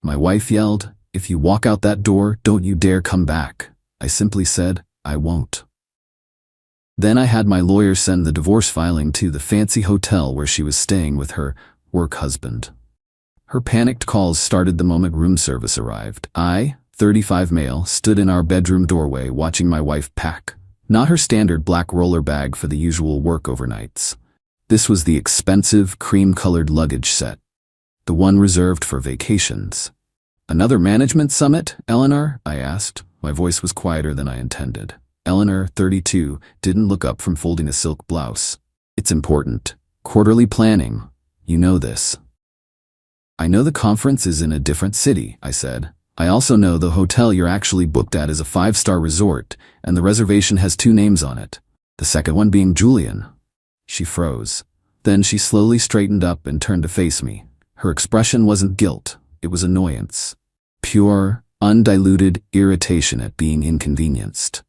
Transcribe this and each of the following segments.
My wife yelled, "If you walk out that door, don't you dare come back." I simply said, "I won't." Then I had my lawyer send the divorce filing to the fancy hotel where she was staying with her work husband. Her panicked calls started the moment room service arrived. I, 35 male, stood in our bedroom doorway watching my wife pack. Not her standard black roller bag for the usual work overnights. This was the expensive, cream-colored luggage set. The one reserved for vacations. "Another management summit, Eleanor?" I asked. My voice was quieter than I intended. Eleanor, 32, didn't look up from folding a silk blouse. "It's important. Quarterly planning. You know this." "I know the conference is in a different city," I said. "I also know the hotel you're actually booked at is a 5-star resort, and the reservation has 2 names on it. The second one being Julian." She froze. Then she slowly straightened up and turned to face me. Her expression wasn't guilt, it was annoyance. Pure, undiluted irritation at being inconvenienced.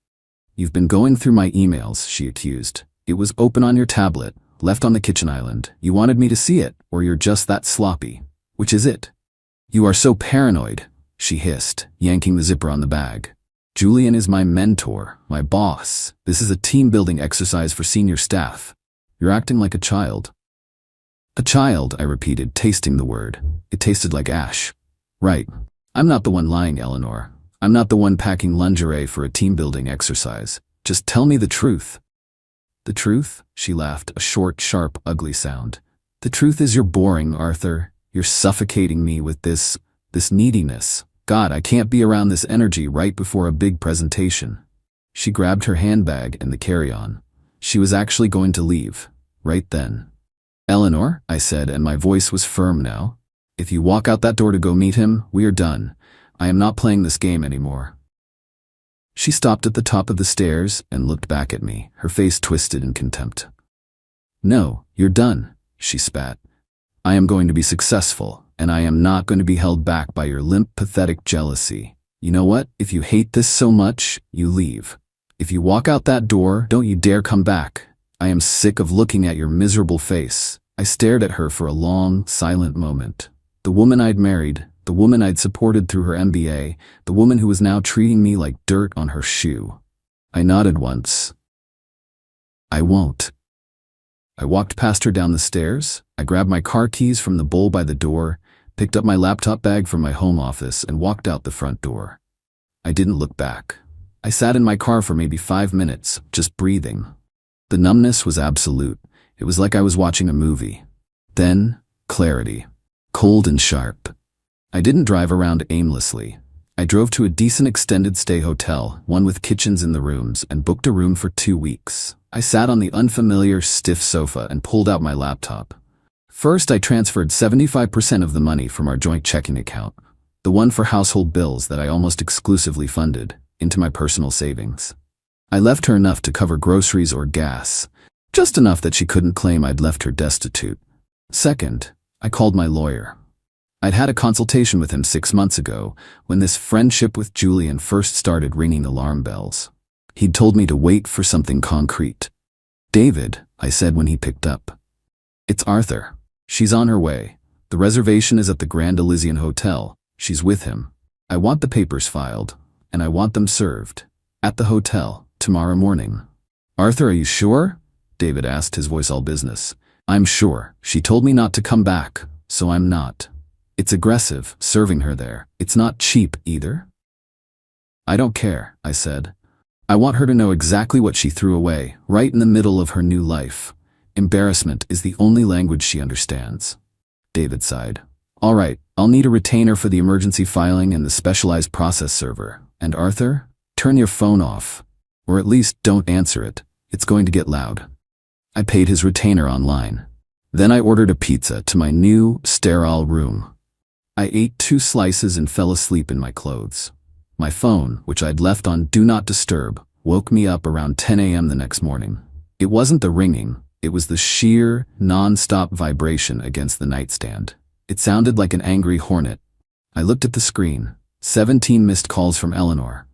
"You've been going through my emails," she accused. "It was open on your tablet, left on the kitchen island. You wanted me to see it, or you're just that sloppy. Which is it?" "You are so paranoid," she hissed, yanking the zipper on the bag. "Julian is my mentor, my boss. This is a team-building exercise for senior staff. You're acting like a child." "A child," I repeated, tasting the word. It tasted like ash. "Right. I'm not the one lying, Eleanor. I'm not the one packing lingerie for a team-building exercise. Just tell me the truth." "The truth?" She laughed, a short, sharp, ugly sound. "The truth is you're boring, Arthur. You're suffocating me with this neediness. God, I can't be around this energy right before a big presentation." She grabbed her handbag and the carry-on. She was actually going to leave, right then. "Eleanor," I said, and my voice was firm now. "If you walk out that door to go meet him, we are done. I am not playing this game anymore." She stopped at the top of the stairs and looked back at me, her face twisted in contempt. "No, you're done," she spat. "I am going to be successful, and I am not going to be held back by your limp, pathetic jealousy. You know what? If you hate this so much, you leave. If you walk out that door, don't you dare come back. I am sick of looking at your miserable face." I stared at her for a long, silent moment. The woman I'd married, the woman I'd supported through her MBA, the woman who was now treating me like dirt on her shoe. I nodded once. "I won't." I walked past her down the stairs. I grabbed my car keys from the bowl by the door, picked up my laptop bag from my home office, and walked out the front door. I didn't look back. I sat in my car for maybe 5 minutes, just breathing. The numbness was absolute. It was like I was watching a movie. Then, clarity. Cold and sharp. I didn't drive around aimlessly. I drove to a decent extended stay hotel, one with kitchens in the rooms, and booked a room for 2 weeks. I sat on the unfamiliar, stiff sofa and pulled out my laptop. First, I transferred 75% of the money from our joint checking account, the one for household bills that I almost exclusively funded, into my personal savings. I left her enough to cover groceries or gas, just enough that she couldn't claim I'd left her destitute. Second, I called my lawyer. I'd had a consultation with him 6 months ago, when this friendship with Julian first started ringing alarm bells. He'd told me to wait for something concrete. "David," I said when he picked up. "It's Arthur. She's on her way. The reservation is at the Grand Elysian Hotel. She's with him. I want the papers filed, and I want them served. At the hotel, tomorrow morning." "Arthur, are you sure?" David asked, his voice all business. "I'm sure. She told me not to come back, so I'm not. It's aggressive, serving her there. It's not cheap, either." "I don't care," I said. "I want her to know exactly what she threw away, right in the middle of her new life. Embarrassment is the only language she understands." David sighed. "All right, I'll need a retainer for the emergency filing and the specialized process server. And Arthur, turn your phone off. Or at least don't answer it. It's going to get loud." I paid his retainer online. Then I ordered a pizza to my new, sterile room. I ate 2 slices and fell asleep in my clothes. My phone, which I'd left on Do Not Disturb, woke me up around 10 a.m. the next morning. It wasn't the ringing, it was the sheer, non-stop vibration against the nightstand. It sounded like an angry hornet. I looked at the screen. 17 missed calls from Eleanor.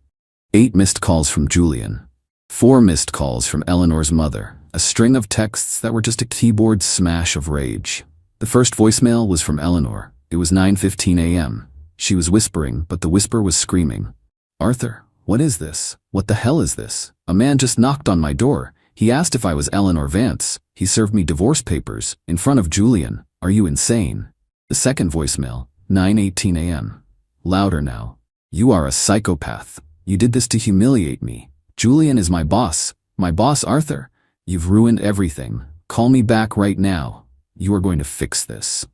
8 missed calls from Julian. 4 missed calls from Eleanor's mother. A string of texts that were just a keyboard smash of rage. The first voicemail was from Eleanor. It was 9:15 a.m. She was whispering, but the whisper was screaming. Arthur, what is this? What the hell is this? A man just knocked on my door. He asked if I was Eleanor Vance. He served me divorce papers in front of Julian. Are you insane? The second voicemail, 9:18 a.m. Louder now. You are a psychopath. You did this to humiliate me. Julian is my boss Arthur. You've ruined everything. Call me back right now. You are going to fix this.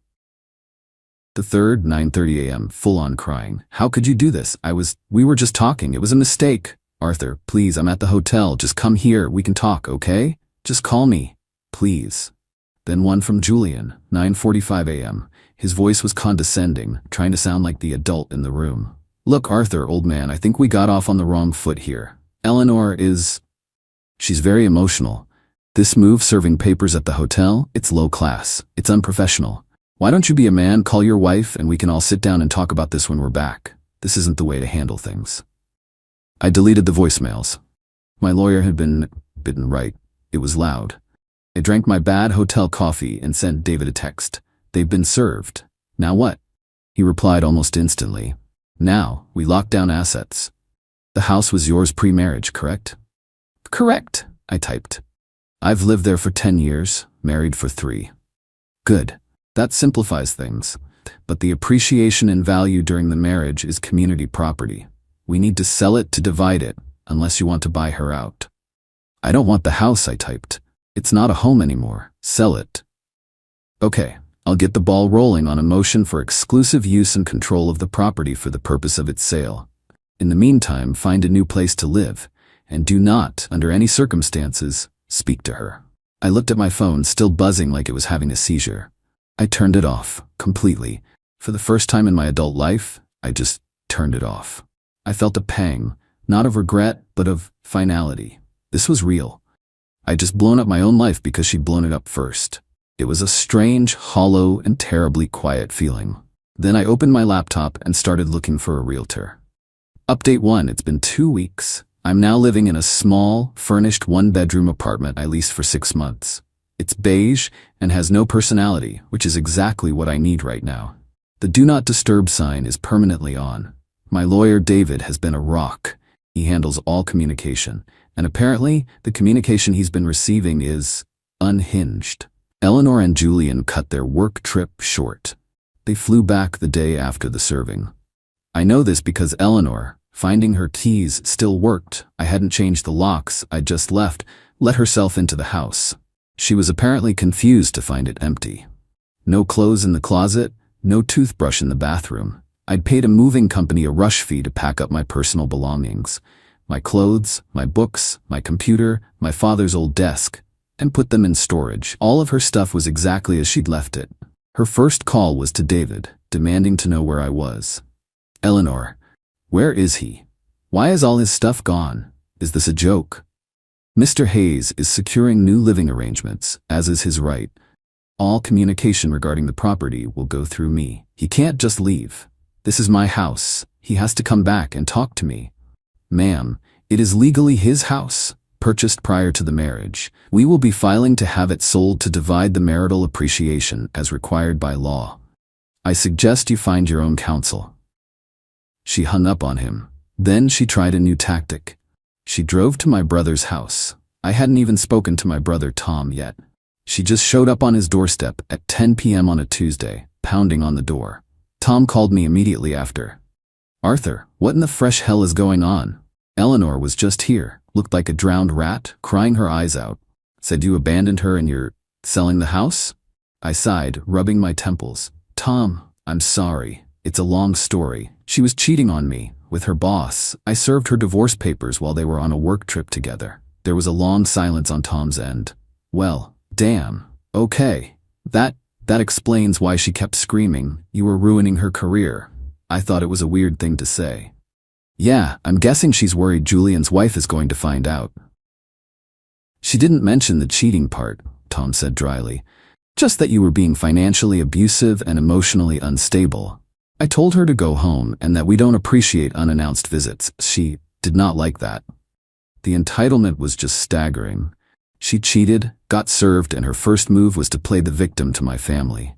The third, 9:30 a.m., full-on crying. How could you do this? We were just talking. It was a mistake. Arthur, please, I'm at the hotel. Just come here. We can talk, okay? Just call me, please. Then one from Julian, 9:45 a.m. His voice was condescending, trying to sound like the adult in the room. Look, Arthur, old man, I think we got off on the wrong foot here. Eleanor she's very emotional. This move, serving papers at the hotel, it's low class. It's unprofessional. Why don't you be a man, call your wife, and we can all sit down and talk about this when we're back. This isn't the way to handle things. I deleted the voicemails. My lawyer had been right. It was loud. I drank my bad hotel coffee and sent David a text. They've been served. Now what? He replied almost instantly. Now, we locked down assets. The house was yours pre-marriage, correct? Correct, I typed. I've lived there for 10 years, married for 3. Good. That simplifies things. But the appreciation in value during the marriage is community property. We need to sell it to divide it, unless you want to buy her out. I don't want the house, I typed. It's not a home anymore. Sell it. Okay, I'll get the ball rolling on a motion for exclusive use and control of the property for the purpose of its sale. In the meantime, find a new place to live, and do not, under any circumstances, speak to her. I looked at my phone, still buzzing like it was having a seizure. I turned it off, completely. For the first time in my adult life, I just turned it off. I felt a pang, not of regret, but of finality. This was real. I'd just blown up my own life because she'd blown it up first. It was a strange, hollow, and terribly quiet feeling. Then I opened my laptop and started looking for a realtor. Update 1, it's been 2 weeks. I'm now living in a small, furnished one-bedroom apartment I leased for 6 months. It's beige and has no personality, which is exactly what I need right now. The Do Not Disturb sign is permanently on. My lawyer David has been a rock. He handles all communication, and apparently the communication he's been receiving is unhinged. Eleanor and Julian cut their work trip short. They flew back the day after the serving. I know this because Eleanor, finding her keys still worked, I hadn't changed the locks I'd just left, let herself into the house. She was apparently confused to find it empty. No clothes in the closet, no toothbrush in the bathroom. I'd paid a moving company a rush fee to pack up my personal belongings, my clothes, my books, my computer, my father's old desk, and put them in storage. All of her stuff was exactly as she'd left it. Her first call was to David, demanding to know where I was. Eleanor, where is he? Why is all his stuff gone? Is this a joke? Mr. Hayes is securing new living arrangements, as is his right. All communication regarding the property will go through me. He can't just leave. This is my house. He has to come back and talk to me. Ma'am, it is legally his house, purchased prior to the marriage. We will be filing to have it sold to divide the marital appreciation as required by law. I suggest you find your own counsel. She hung up on him. Then she tried a new tactic. She drove to my brother's house. I hadn't even spoken to my brother Tom yet. She just showed up on his doorstep at 10 p.m. on a Tuesday, pounding on the door. Tom called me immediately after. Arthur, what in the fresh hell is going on? Eleanor was just here, looked like a drowned rat, crying her eyes out. Said you abandoned her and you're selling the house? I sighed, rubbing my temples. Tom, I'm sorry. It's a long story. She was cheating on me with her boss. I served her divorce papers while they were on a work trip together. There was a long silence on Tom's end. Well, damn. Okay. That explains why she kept screaming, you were ruining her career. I thought it was a weird thing to say. Yeah, I'm guessing she's worried Julian's wife is going to find out. She didn't mention the cheating part, Tom said dryly. Just that you were being financially abusive and emotionally unstable. I told her to go home and that we don't appreciate unannounced visits. She did not like that. The entitlement was just staggering. She cheated, got served, and her first move was to play the victim to my family.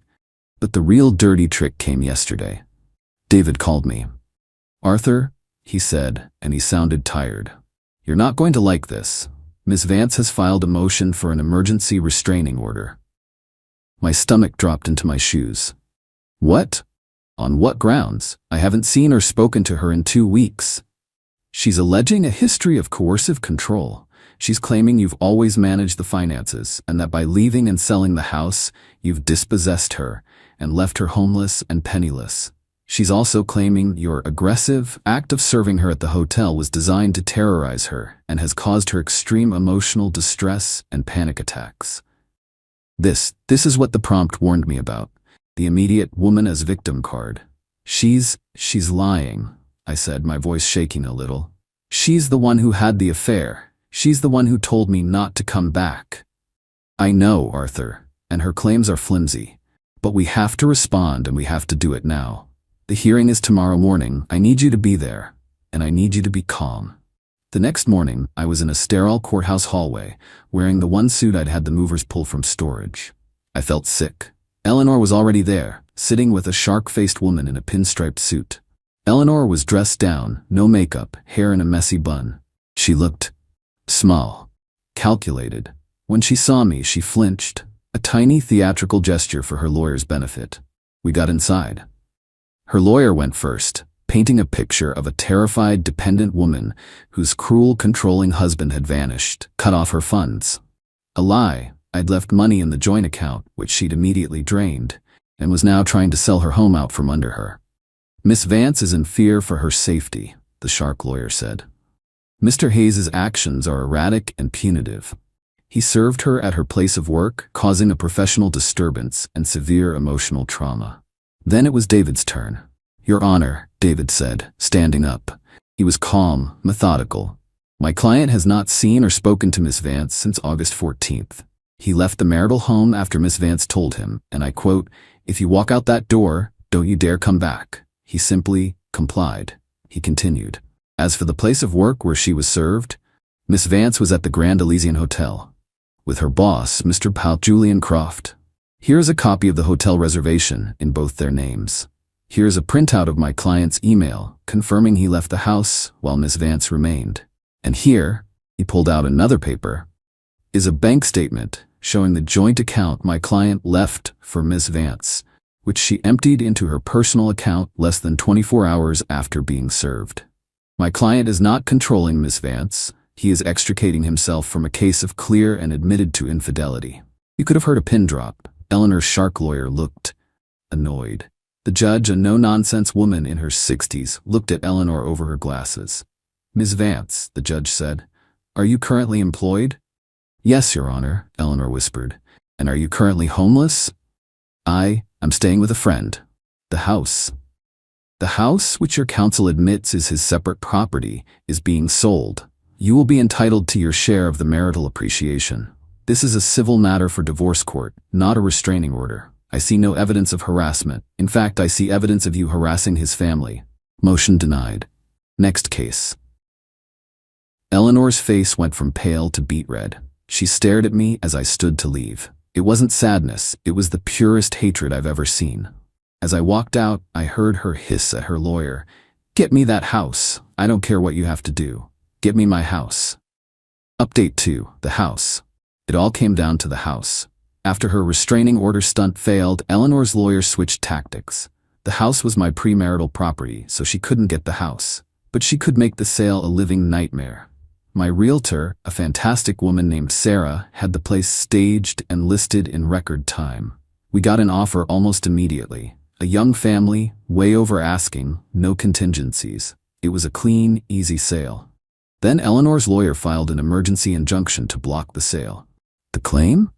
But the real dirty trick came yesterday. David called me. "Arthur," he said, and he sounded tired. "You're not going to like this. Miss Vance has filed a motion for an emergency restraining order." My stomach dropped into my shoes. "What? On what grounds? I haven't seen or spoken to her in 2 weeks." "She's alleging a history of coercive control. She's claiming you've always managed the finances and that by leaving and selling the house, you've dispossessed her and left her homeless and penniless. She's also claiming your aggressive act of serving her at the hotel was designed to terrorize her and has caused her extreme emotional distress and panic attacks. This is what the prompt warned me about. The immediate woman as victim card. She's lying," I said, my voice shaking a little. "She's the one who had the affair. She's the one who told me not to come back." "I know, Arthur, and her claims are flimsy. But we have to respond and we have to do it now. The hearing is tomorrow morning. I need you to be there, and I need you to be calm." The next morning, I was in a sterile courthouse hallway, wearing the one suit I'd had the movers pull from storage. I felt sick. Eleanor was already there, sitting with a shark-faced woman in a pinstriped suit. Eleanor was dressed down, no makeup, hair in a messy bun. She looked small, calculated. When she saw me, she flinched, a tiny theatrical gesture for her lawyer's benefit. We got inside. Her lawyer went first, painting a picture of a terrified, dependent woman whose cruel, controlling husband had vanished, cut off her funds. A lie. I'd left money in the joint account, which she'd immediately drained, and was now trying to sell her home out from under her. "Miss Vance is in fear for her safety," the shark lawyer said. "Mr. Hayes's actions are erratic and punitive. He served her at her place of work, causing a professional disturbance and severe emotional trauma." Then it was David's turn. "Your Honor," David said, standing up. He was calm, methodical. "My client has not seen or spoken to Miss Vance since August 14th. He left the marital home after Miss Vance told him, and I quote, 'If you walk out that door, don't you dare come back.' He simply complied." He continued. "As for the place of work where she was served, Miss Vance was at the Grand Elysian Hotel with her boss, Mr. Paul Julian Croft. Here is a copy of the hotel reservation in both their names. Here is a printout of my client's email confirming he left the house while Miss Vance remained. And here," he pulled out another paper, "is a bank statement showing the joint account my client left for Miss Vance, which she emptied into her personal account less than 24 hours after being served. My client is not controlling Miss Vance. He is extricating himself from a case of clear and admitted to infidelity." You could have heard a pin drop. Eleanor's shark lawyer looked annoyed. The judge, a no-nonsense woman in her 60s, looked at Eleanor over her glasses. "Miss Vance," the judge said, "are you currently employed?" "Yes, Your Honor," Eleanor whispered. "And are you currently homeless?" I'm staying with a friend." "The house, which your counsel admits is his separate property, is being sold. You will be entitled to your share of the marital appreciation. This is a civil matter for divorce court, not a restraining order. I see no evidence of harassment. In fact, I see evidence of you harassing his family." Motion denied. Next case. Eleanor's face went from pale to beet red. She stared at me as I stood to leave. It wasn't sadness, it was the purest hatred I've ever seen. As I walked out, I heard her hiss at her lawyer, "Get me that house. I don't care what you have to do. Get me my house." Update 2, the house. It all came down to the house. After her restraining order stunt failed, Eleanor's lawyer switched tactics. The house was my premarital property, so she couldn't get the house. But she could make the sale a living nightmare. My realtor, a fantastic woman named Sarah, had the place staged and listed in record time. We got an offer almost immediately. A young family, way over asking, no contingencies. It was a clean, easy sale. Then Eleanor's lawyer filed an emergency injunction to block the sale. The claim?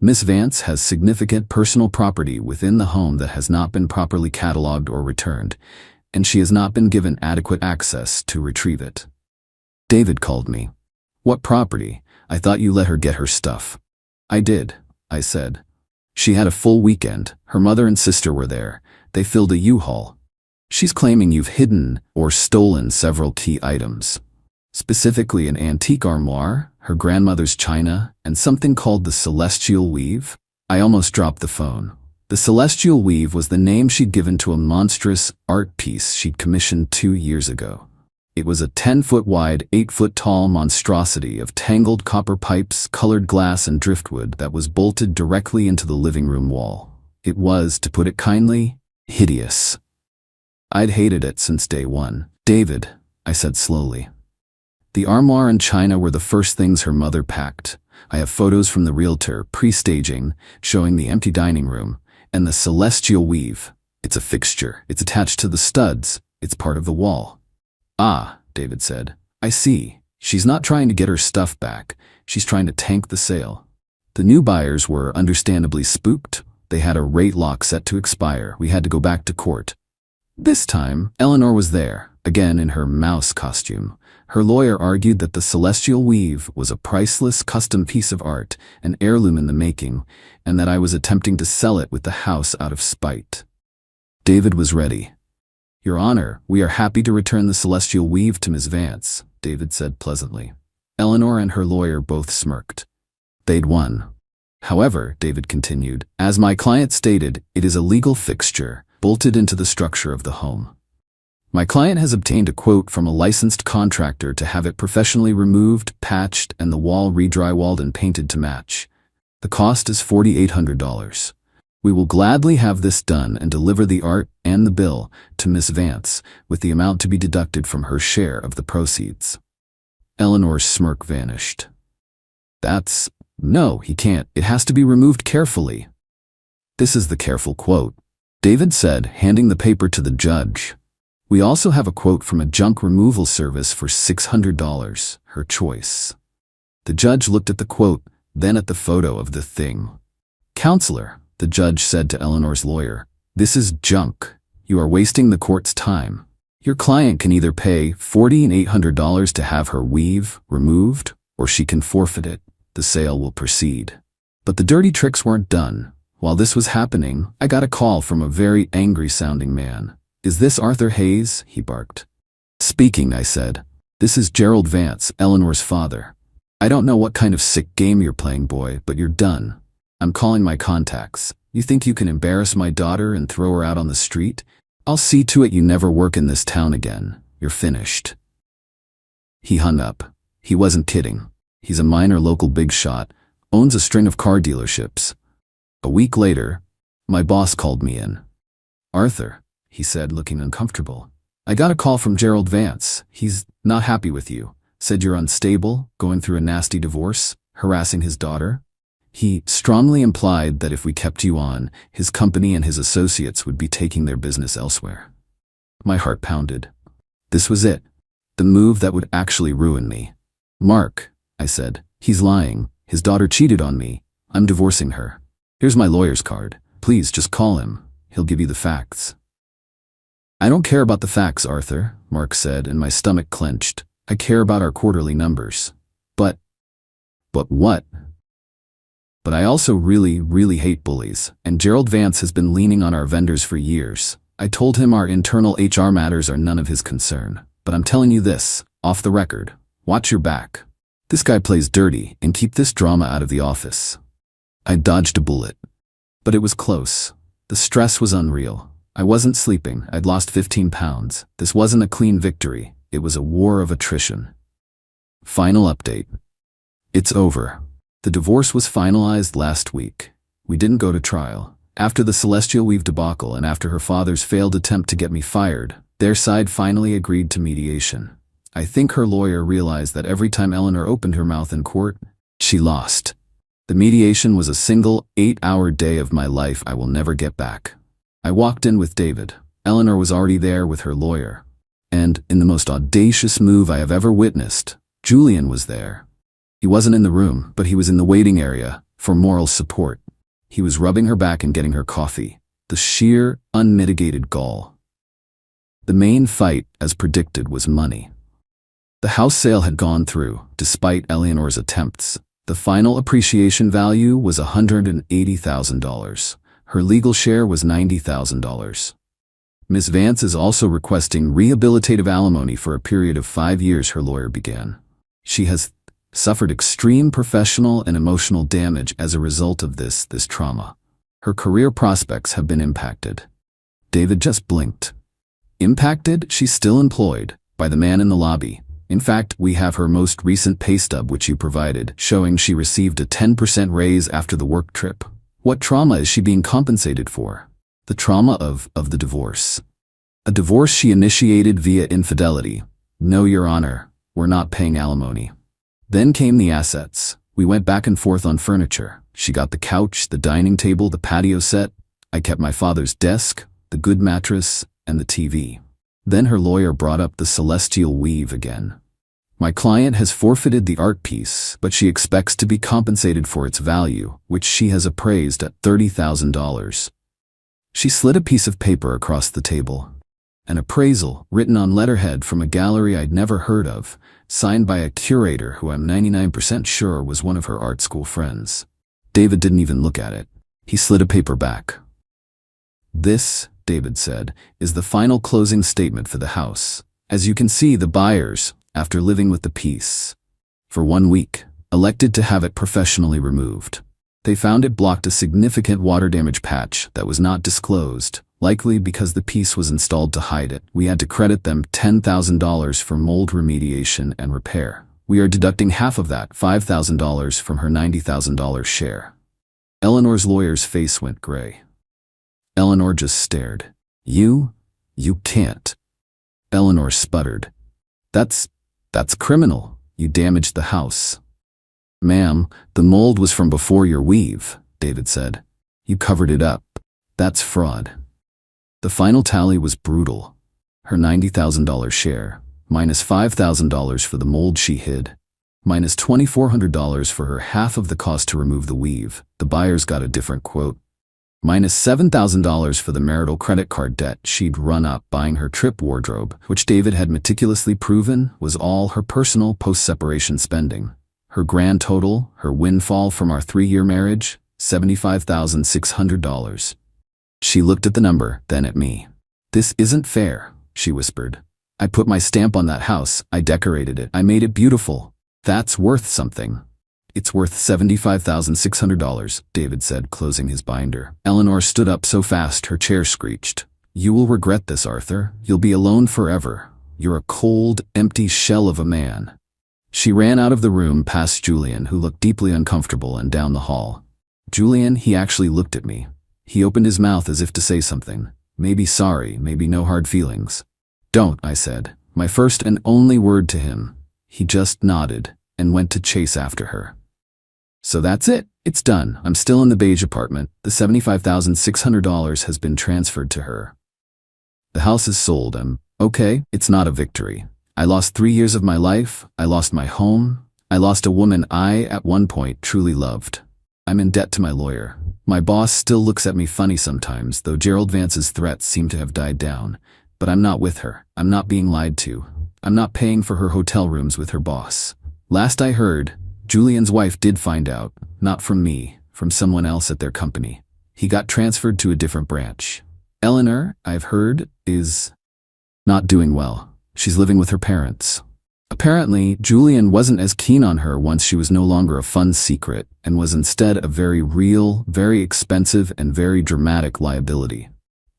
Miss Vance has significant personal property within the home that has not been properly cataloged or returned, and she has not been given adequate access to retrieve it. David called me. "What property? I thought you let her get her stuff." "I did," I said. "She had a full weekend. Her mother and sister were there. They filled a U-Haul. She's claiming you've hidden or stolen several key items. Specifically an antique armoire, her grandmother's china, and something called the celestial weave." I almost dropped the phone. The celestial weave was the name she'd given to a monstrous art piece she'd commissioned 2 years ago. It was a 10-foot wide, 8-foot tall monstrosity of tangled copper pipes, colored glass, and driftwood that was bolted directly into the living room wall. It was, to put it kindly, hideous. I'd hated it since day one. "David," I said slowly. The armoire and china were the first things her mother packed. I have photos from the realtor, pre-staging, showing the empty dining room, and the celestial weave. It's a fixture. It's attached to the studs. It's part of the wall. "Ah," David said. "I see. She's not trying to get her stuff back. She's trying to tank the sale." The new buyers were understandably spooked. They had a rate lock set to expire. We had to go back to court. This time, Eleanor was there, again in her mouse costume. Her lawyer argued that the celestial weave was a priceless custom piece of art, an heirloom in the making, and that I was attempting to sell it with the house out of spite. David was ready. "Your Honor, we are happy to return the celestial weave to Miss Vance," David said pleasantly. Eleanor and her lawyer both smirked. They'd won. "However," David continued, "as my client stated, it is a legal fixture, bolted into the structure of the home. My client has obtained a quote from a licensed contractor to have it professionally removed, patched, and the wall re-drywalled and painted to match. The cost is $4,800. We will gladly have this done and deliver the art and the bill to Miss Vance, with the amount to be deducted from her share of the proceeds." Eleanor's smirk vanished. "No, he can't. It has to be removed carefully." "This is the careful quote," David said, handing the paper to the judge. "We also have a quote from a junk removal service for $600, her choice." The judge looked at the quote, then at the photo of the thing. "Counselor," the judge said to Eleanor's lawyer, "this is junk. You are wasting the court's time. Your client can either pay $4,800 to have her weave removed, or she can forfeit it. The sale will proceed." But the dirty tricks weren't done. While this was happening, I got a call from a very angry-sounding man. "Is this Arthur Hayes?" he barked. "Speaking," I said. "This is Gerald Vance, Eleanor's father. I don't know what kind of sick game you're playing, boy, but you're done. I'm calling my contacts. You think you can embarrass my daughter and throw her out on the street? I'll see to it you never work in this town again. You're finished." He hung up. He wasn't kidding. He's a minor local big shot, owns a string of car dealerships. A week later, my boss called me in. "Arthur," he said, looking uncomfortable, "I got a call from Gerald Vance. He's not happy with you. Said you're unstable, going through a nasty divorce, harassing his daughter. He strongly implied that if we kept you on, his company and his associates would be taking their business elsewhere." My heart pounded. This was it. The move that would actually ruin me. "Mark," I said, "he's lying. His daughter cheated on me. I'm divorcing her. Here's my lawyer's card. Please just call him. He'll give you the facts." "I don't care about the facts, Arthur," Mark said, and my stomach clenched. "I care about our quarterly numbers." But what? "But I also really, really hate bullies, and Gerald Vance has been leaning on our vendors for years. I told him our internal HR matters are none of his concern. But I'm telling you this, off the record, watch your back. This guy plays dirty, and keep this drama out of the office." I dodged a bullet. But it was close. The stress was unreal. I wasn't sleeping. I'd lost 15 pounds. This wasn't a clean victory. It was a war of attrition. Final update. It's over. The divorce was finalized last week. We didn't go to trial. After the celestial weave debacle and after her father's failed attempt to get me fired, their side finally agreed to mediation. I think her lawyer realized that every time Eleanor opened her mouth in court, she lost. The mediation was a single 8-hour day of my life I will never get back. I walked in with David. Eleanor was already there with her lawyer. And, in the most audacious move I have ever witnessed, Julian was there. He wasn't in the room, but he was in the waiting area, for moral support. He was rubbing her back and getting her coffee. The sheer, unmitigated gall. The main fight, as predicted, was money. The house sale had gone through, despite Eleanor's attempts. The final appreciation value was $180,000. Her legal share was $90,000. Ms. Vance is also requesting rehabilitative alimony for a period of 5 years, her lawyer began. She has suffered extreme professional and emotional damage as a result of this trauma. Her career prospects have been impacted. David just blinked. Impacted? She's still employed by the man in the lobby. In fact, we have her most recent pay stub which you provided, showing she received a 10% raise after the work trip. What trauma is she being compensated for? The trauma of the divorce. A divorce she initiated via infidelity. No, Your Honor, we're not paying alimony. Then came the assets. We went back and forth on furniture. She got the couch, the dining table, the patio set. I kept my father's desk, the good mattress, and the TV. Then her lawyer brought up the celestial weave again. My client has forfeited the art piece, but she expects to be compensated for its value, which she has appraised at $30,000. She slid a piece of paper across the table. An appraisal, written on letterhead from a gallery I'd never heard of, signed by a curator who I'm 99% sure was one of her art school friends. David didn't even look at it. He slid a paper back. This, David said, is the final closing statement for the house. As you can see, the buyers, after living with the piece for 1 week, elected to have it professionally removed. They found it blocked a significant water damage patch that was not disclosed, likely because the piece was installed to hide it. We had to credit them $10,000 for mold remediation and repair. We are deducting half of that, $5,000, from her $90,000 share. Eleanor's lawyer's face went gray. Eleanor just stared. You can't. Eleanor sputtered. That's criminal. You damaged the house. Ma'am, the mold was from before your weave, David said. You covered it up. That's fraud. The final tally was brutal. Her $90,000 share, minus $5,000 for the mold she hid, minus $2,400 for her half of the cost to remove the weave. The buyers got a different quote. Minus $7,000 for the marital credit card debt she'd run up buying her trip wardrobe, which David had meticulously proven was all her personal post-separation spending. Her grand total, her windfall from our 3-year marriage, $75,600. She looked at the number, then at me. This isn't fair, she whispered. I put my stamp on that house, I decorated it, I made it beautiful. That's worth something. It's worth $75,600, David said, closing his binder. Eleanor stood up so fast her chair screeched. You will regret this, Arthur. You'll be alone forever. You're a cold, empty shell of a man. She ran out of the room past Julian, who looked deeply uncomfortable, and down the hall. Julian, he actually looked at me. He opened his mouth as if to say something. Maybe sorry, maybe no hard feelings. Don't, I said, my first and only word to him. He just nodded and went to chase after her. So that's it. It's done. I'm still in the beige apartment. The $75,600 has been transferred to her. The house is sold. Okay, it's not a victory. I lost 3 years of my life. I lost my home. I lost a woman I, at one point, truly loved. I'm in debt to my lawyer. My boss still looks at me funny sometimes, though Gerald Vance's threats seem to have died down. But I'm not with her. I'm not being lied to. I'm not paying for her hotel rooms with her boss. Last I heard, Julian's wife did find out, not from me, from someone else at their company. He got transferred to a different branch. Eleanor, I've heard, is not doing well. She's living with her parents. Apparently, Julian wasn't as keen on her once she was no longer a fun secret and was instead a very real, very expensive, and very dramatic liability.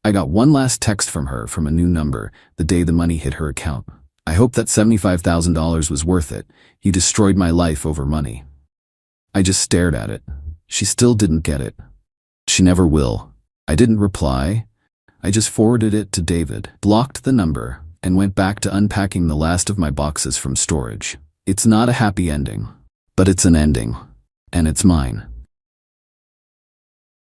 I got one last text from her from a new number the day the money hit her account. I hope that $75,000 was worth it. You destroyed my life over money. I just stared at it. She still didn't get it. She never will. I didn't reply. I just forwarded it to David, blocked the number, and went back to unpacking the last of my boxes from storage. It's not a happy ending, but it's an ending, and it's mine.